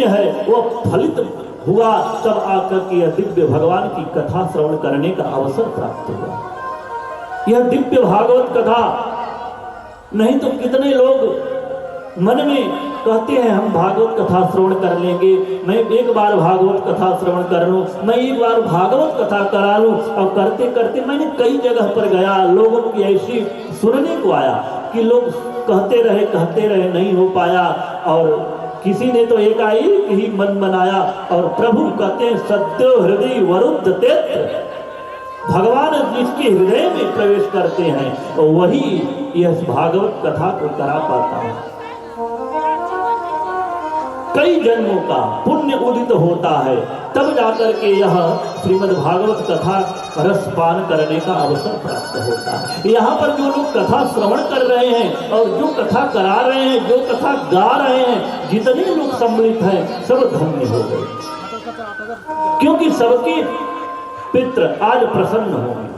पुण्य है वह फलित हुआ तब आकर के यह दिव्य भगवान की कथा श्रवण करने का अवसर प्राप्त हुआ। यह दिव्य भागवत कथा, नहीं तो कितने लोग मन में कहते हैं हम भागवत कथा श्रवण कर लेंगे, मैं एक बार भागवत कथा श्रवण कर लूं, मैं एक बार भागवत कथा करा लूं। और करते करते मैंने कई जगह पर गया, लोगों की ऐसी सुनने को आया कि लोग कहते रहे नहीं हो पाया, और किसी ने तो एकाएक ही मन बनाया और प्रभु कहते हैं सत्यो हृदय वरुद्ध तेत्र, भगवान जिसके हृदय में प्रवेश करते हैं वही यह भागवत कथा को करा पाता है। कई जन्मों का पुण्य उदित होता है तब जाकर के यह श्रीमद् भागवत कथा रसपान करने का अवसर प्राप्त होता है। यहाँ पर जो लोग कथा श्रवण कर रहे हैं और जो कथा करा रहे हैं, जो कथा गा रहे हैं, जितने लोग सम्मिलित हैं सब धन्य हो गए, क्योंकि सबके पितृ आज प्रसन्न होंगे।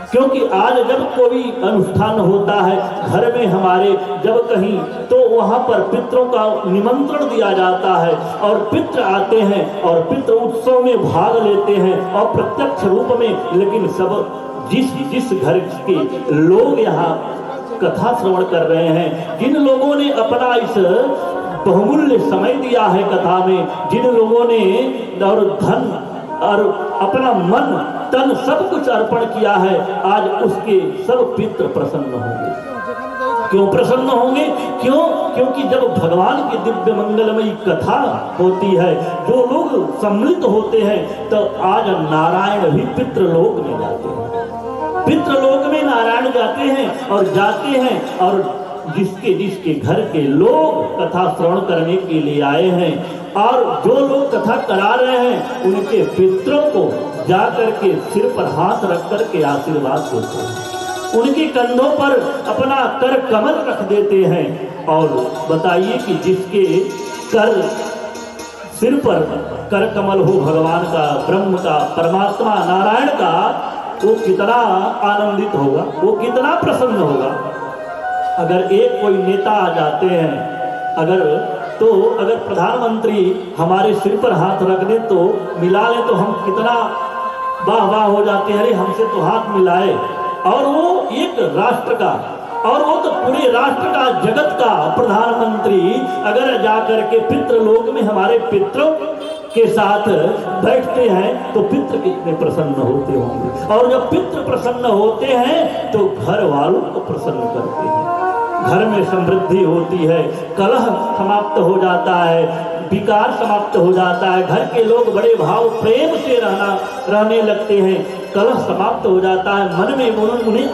क्योंकि आज जब कोई अनुष्ठान होता है घर में हमारे, जब कहीं, तो वहां पर पितरों का निमंत्रण दिया जाता है और पितृ आते हैं और पितृ उत्सव में भाग लेते हैं और प्रत्यक्ष रूप में। लेकिन सब जिस घर के लोग यहाँ कथा श्रवण कर रहे हैं, जिन लोगों ने अपना इस बहुमूल्य समय दिया है कथा में, जिन लोगों ने और धन और अपना मन तन सब कुछ अर्पण किया है, आज उसके सब पितृ प्रसन्न होंगे। क्यों प्रसन्न होंगे? क्योंकि जब भगवान की दिव्य मंगलमयी कथा होती है, जो लोग सम्मिलित होते हैं, तो आज नारायण भी पितृलोक में जाते हैं। पितृलोक में नारायण जाते हैं और जिसके घर के लोग कथा श्रवण करने के लिए आए हैं और जो लोग कथा करा रहे हैं, उनके पितरों को जाकर के सिर पर हाथ रख कर के आशीर्वाद देते हैं, उनके कंधों पर अपना कर कमल रख देते हैं। और बताइए कि जिसके कर सिर पर कर कमल हो भगवान का, ब्रह्म का, परमात्मा नारायण का, वो कितना आनंदित होगा, वो कितना प्रसन्न होगा। अगर एक कोई नेता आ जाते हैं, अगर प्रधानमंत्री हमारे सिर पर हाथ रख दे तो मिला ले, तो हम कितना वाह हो जाते हैं, अरे हमसे तो हाथ मिलाए। और वो एक राष्ट्र का, और वो तो पूरे राष्ट्र का, जगत का प्रधानमंत्री अगर जाकर के पितृलोक में हमारे पितरों के साथ बैठते हैं तो पितृ कितने प्रसन्न होते होंगे। और जब पितृ प्रसन्न होते हैं तो घर वालों को प्रसन्न करते हैं, घर में समृद्धि होती है, कलह समाप्त हो जाता है, विकार समाप्त हो जाता है, घर के लोग बड़े भाव प्रेम से रहने लगते हैं, कलह समाप्त हो जाता है, मन में उन्हें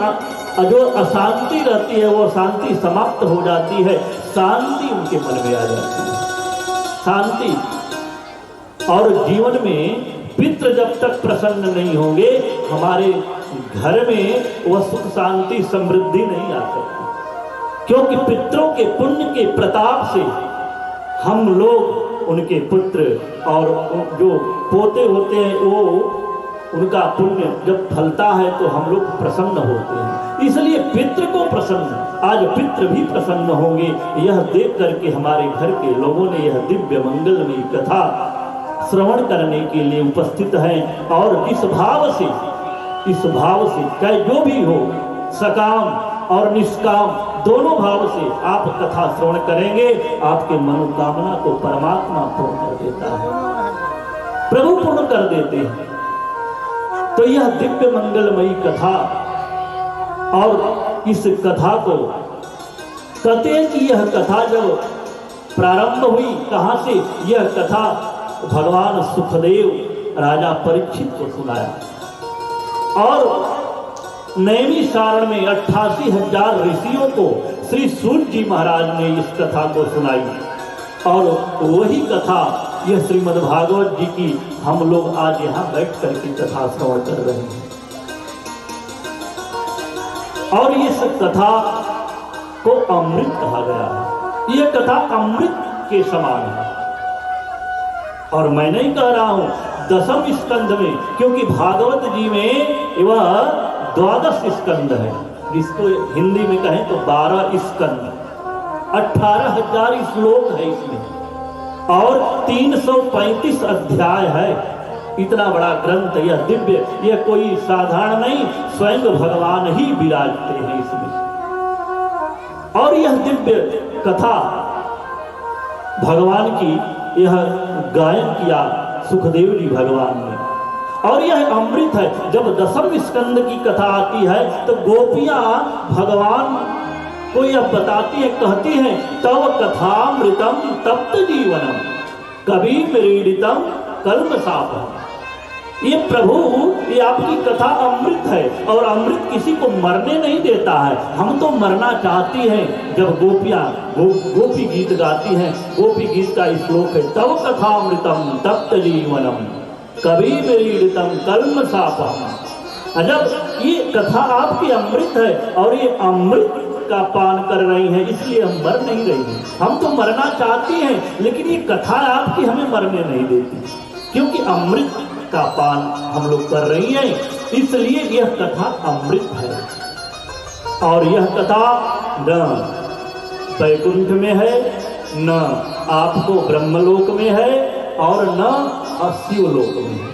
जो अशांति रहती है वो शांति समाप्त हो जाती है, शांति उनके मन में आ जाती है, शांति। और जीवन में पितृ जब तक प्रसन्न नहीं होंगे, हमारे घर में वह सुख शांति समृद्धि नहीं आ सकती। क्योंकि पितरों के पुण्य के प्रताप से हम लोग उनके पुत्र और जो पोते होते हैं, वो उनका पुण्य जब फलता है तो हम लोग प्रसन्न होते हैं। इसलिए पितृ को प्रसन्न, आज पितृ भी प्रसन्न होंगे, यह देख करके हमारे घर के लोगों ने यह दिव्य मंगलमयी कथा श्रवण करने के लिए उपस्थित हैं। और इस भाव से चाहे जो भी हो, सकाम और निष्काम दोनों भाव से आप कथा श्रवण करेंगे, आपके मनोकामना को परमात्मा पूर्ण कर देता है, प्रभु पूर्ण कर देते हैं। तो यह दिव्य मंगलमयी कथा, और इस कथा को कहते हैं कि यह कथा जब प्रारंभ हुई, कहां से? यह कथा भगवान सुखदेव राजा परीक्षित को सुनाया, और नैमी सारण में 88,000 ऋषियों को श्री सूर्य जी महाराज ने इस कथा को सुनाई। और वही कथा यह श्रीमद् भागवत जी की हम लोग आज यहाँ बैठ करके कथा श्रवण कर रहे हैं। और इस कथा को अमृत कहा गया है, यह कथा अमृत के समान है। और मैं नहीं कह रहा हूं 10वें स्कंध में, क्योंकि भागवत जी में वह 12 स्कंद है, जिसको हिंदी में कहें तो 12 स्कंद, 18,000 श्लोक है इसमें। और 335 अध्याय है। इतना बड़ा ग्रंथ, यह दिव्य, यह कोई साधारण नहीं, स्वयं भगवान ही विराजते हैं इसमें। और यह दिव्य कथा भगवान की यह गायन किया सुखदेव जी भगवान ने, और यह अमृत है। जब दसम स्कंद की कथा आती है तो गोपियां भगवान को यह बताती है, कहती हैं, तव कथामृतम तप्त जीवनम कभी मृडितम कल्मषापम। ये प्रभु, ये आपकी कथा अमृत है, और अमृत किसी को मरने नहीं देता है। हम तो मरना चाहती हैं। जब गोपियां गोपी गीत गाती हैं, गोपी गीत का श्लोक है, तव कथामृतम तप्त जीवनम कभी मृडितम कल्मषापम। जब ये कथा आपकी अमृत है और ये अमृत का पान कर रही हैं, इसलिए हम मर नहीं रही हैं। हम तो मरना चाहती हैं, लेकिन ये कथा आपकी हमें मरने नहीं देती, क्योंकि अमृत का पान हम लोग कर रही हैं, इसलिए यह कथा अमृत है। और यह कथा न वैकुंठ में है, न आपको ब्रह्मलोक में है, और न शिवलोक में है।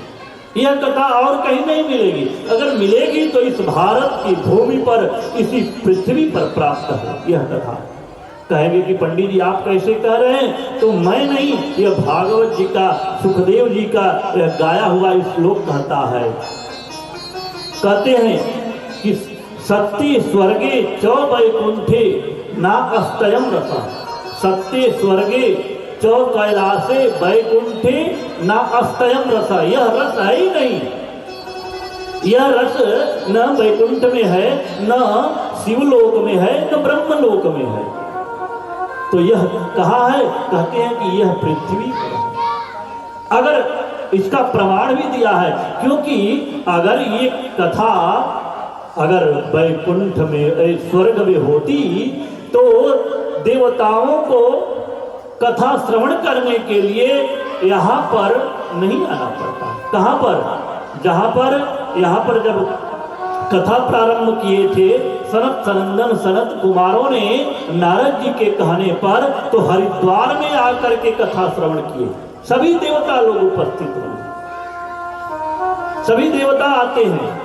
यह कथा और कहीं नहीं मिलेगी। अगर मिलेगी तो इस भारत की भूमि पर, इसी पृथ्वी पर प्राप्त है यह कथा। कहेंगे कि पंडित जी आप कैसे कह रहे हैं? तो मैं नहीं, यह भागवत जी का, सुखदेव जी का गाया हुआ श्लोक कहता है। कहते हैं कि सत्य स्वर्गे च वैकुंठे ना अस्तयम रसा, सत्य स्वर्गे चौ कैलासे वैकुंठे ना अस्तयम रस। यह रस है ही नहीं, यह रस न वैकुंठ में है, न शिवलोक में है, न ब्रह्मलोक में है। तो यह कहा है, कहते हैं कि यह पृथ्वी पर है। अगर इसका प्रमाण भी दिया है, क्योंकि अगर ये कथा अगर वैकुंठ में, स्वर्ग में होती तो देवताओं को कथा श्रवण करने के लिए यहाँ पर नहीं आना पड़ता। कहाँ पर? जहाँ पर, यहाँ पर जब कथा प्रारंभ किए थे सनत सनंदन सनत कुमारों ने नारद जी के कहने पर, तो हरिद्वार में आकर के कथा श्रवण किए। सभी देवता लोग उपस्थित हुए, सभी देवता आते हैं।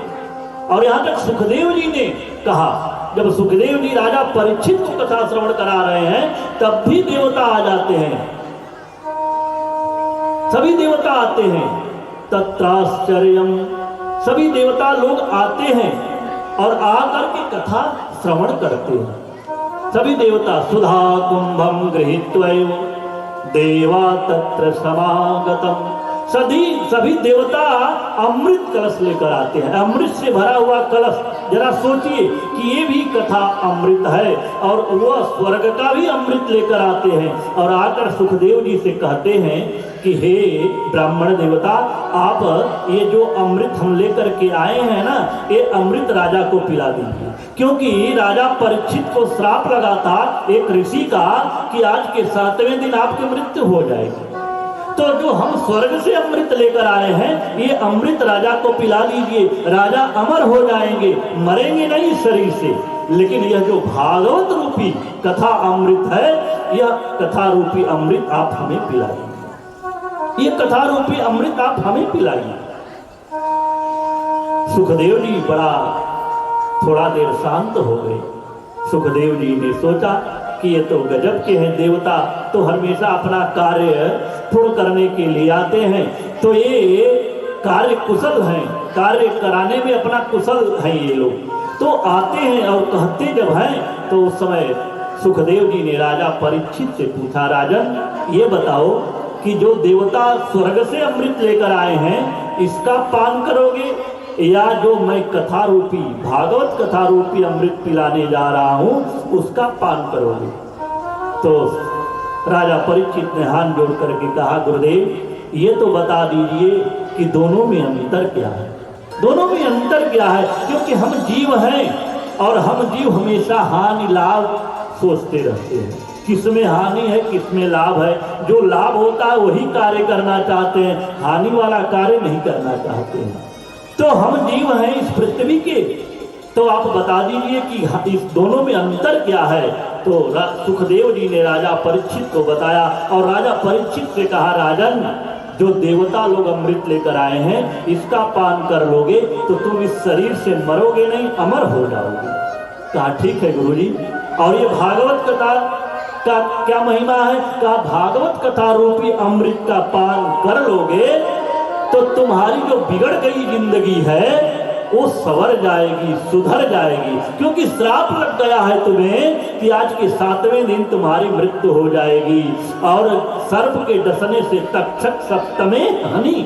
और यहाँ तक सुखदेव जी ने कहा, जब सुखदेव जी राजा परीक्षित को कथा श्रवण करा रहे हैं, तब भी देवता आ जाते हैं, सभी देवता आते हैं। तत्राश्चर्यम, सभी देवता लोग आते हैं और आकर के कथा श्रवण करते हैं। सभी देवता सुधा कुंभम गृहीत्वैव देवा तत्र समागतम, सभी देवता अमृत कलश लेकर आते हैं, अमृत से भरा हुआ कलश। जरा सोचिए कि ये भी कथा अमृत है, और वह स्वर्ग का भी अमृत लेकर आते हैं, और आकर सुखदेव जी से कहते हैं कि हे ब्राह्मण देवता, आप ये जो अमृत हम लेकर के आए हैं ना, ये अमृत राजा को पिला दीजिए। क्योंकि राजा परीक्षित को श्राप लगा था एक ऋषि का कि आज के 7वें दिन आपकी मृत्यु हो जाएगी। तो जो हम स्वर्ग से अमृत लेकर आए हैं, ये अमृत राजा को पिला दीजिए, राजा अमर हो जाएंगे, मरेंगे नहीं शरीर से। लेकिन यह जो भागवत रूपी कथा अमृत है, यह कथा रूपी अमृत आप हमें पिलाइए, ये कथा रूपी अमृत आप हमें पिलाइए। सुखदेव जी बड़ा थोड़ा देर शांत हो गए। सुखदेव जी ने सोचा कि ये तो गजब के हैं देवता, तो हमेशा अपना कार्य पूर्ण करने के लिए आते हैं, तो ये कार्य कुशल हैं, कार्य कराने में अपना कुशल हैं ये लोग, तो आते हैं और कहते जब हैं। तो उस समय सुखदेव जी ने राजा परीक्षित से पूछा, राजन ये बताओ कि जो देवता स्वर्ग से अमृत लेकर आए हैं, इसका पान करोगे, या जो मैं कथा रूपी, भागवत कथा रूपी अमृत पिलाने जा रहा हूं, उसका पान करोगे? तो राजा परीक्षित ने हाथ जोड़ करके कहा, गुरुदेव ये तो बता दीजिए कि दोनों में अंतर क्या है, दोनों में अंतर क्या है? क्योंकि हम जीव हैं और हम जीव हमेशा हानि लाभ सोचते रहते हैं, किसमें हानि है किसमें लाभ है। जो लाभ होता है वही कार्य करना चाहते हैं, हानि वाला कार्य नहीं करना चाहते हैं। तो हम जीव हैं इस पृथ्वी के, तो आप बता दीजिए कि इस दोनों में अंतर क्या है? तो सुखदेव जी ने राजा परीक्षित को बताया और राजा परीक्षित से कहा, राजन, जो देवता लोग अमृत लेकर आए हैं इसका पान कर लोगे तो तुम इस शरीर से मरोगे नहीं, अमर हो जाओगे। कहा ठीक है गुरुजी। और ये भागवत कथा का क्या महिमा है? कहा भागवत कथा रूपी अमृत का पान कर लोगे तो तुम्हारी जो बिगड़ गई जिंदगी है वो संवर जाएगी, सुधर जाएगी। क्योंकि श्राप लग गया है तुम्हें कि आज के 7वें दिन तुम्हारी मृत्यु हो जाएगी। और सर्प के डसने से तक्षक सप्तमे हनी,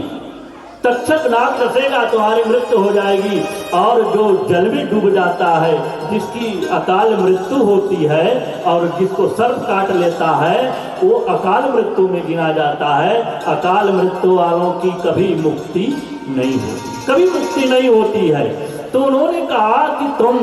तक्षक नाग डसेगा तुम्हारी मृत्यु हो जाएगी। और जो जल में डूब जाता है, जिसकी अकाल मृत्यु होती है और जिसको सर्प काट लेता है वो अकाल मृत्यु में गिना जाता है। अकाल मृत्यु वालों की कभी मुक्ति नहीं होती, कभी मुक्ति नहीं होती है। तो उन्होंने कहा कि तुम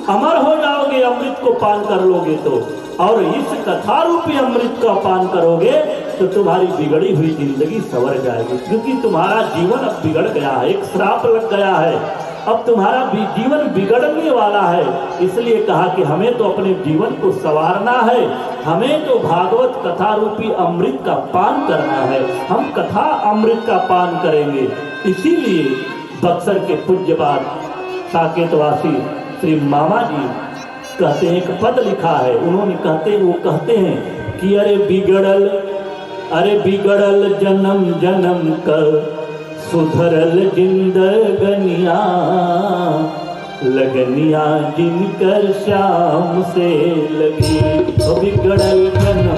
अमर हो जाओगे अमृत को पान कर लोगे तो, और इस कथा रूपी अमृत का पान करोगे तो तुम्हारी बिगड़ी हुई जिंदगी संवर जाएगी। क्योंकि तुम्हारा जीवन अब बिगड़ गया है, एक श्राप लग गया है, अब तुम्हारा जीवन बिगड़ने वाला है। इसलिए कहा कि हमें तो अपने जीवन को संवारना है, हमें तो भागवत कथा रूपी अमृत का पान करना है, हम कथा अमृत का पान करेंगे। इसीलिए बक्सर के पूज्यपाद साकेतवासी श्री मामा जी कहते हैं, एक पद लिखा है उन्होंने, वो कहते हैं कि अरे बिगड़ल जन्म जन्म कर सुधरल जिंदगनिया, लगनिया जिनकर शाम से लगी। बिगड़ल जन्म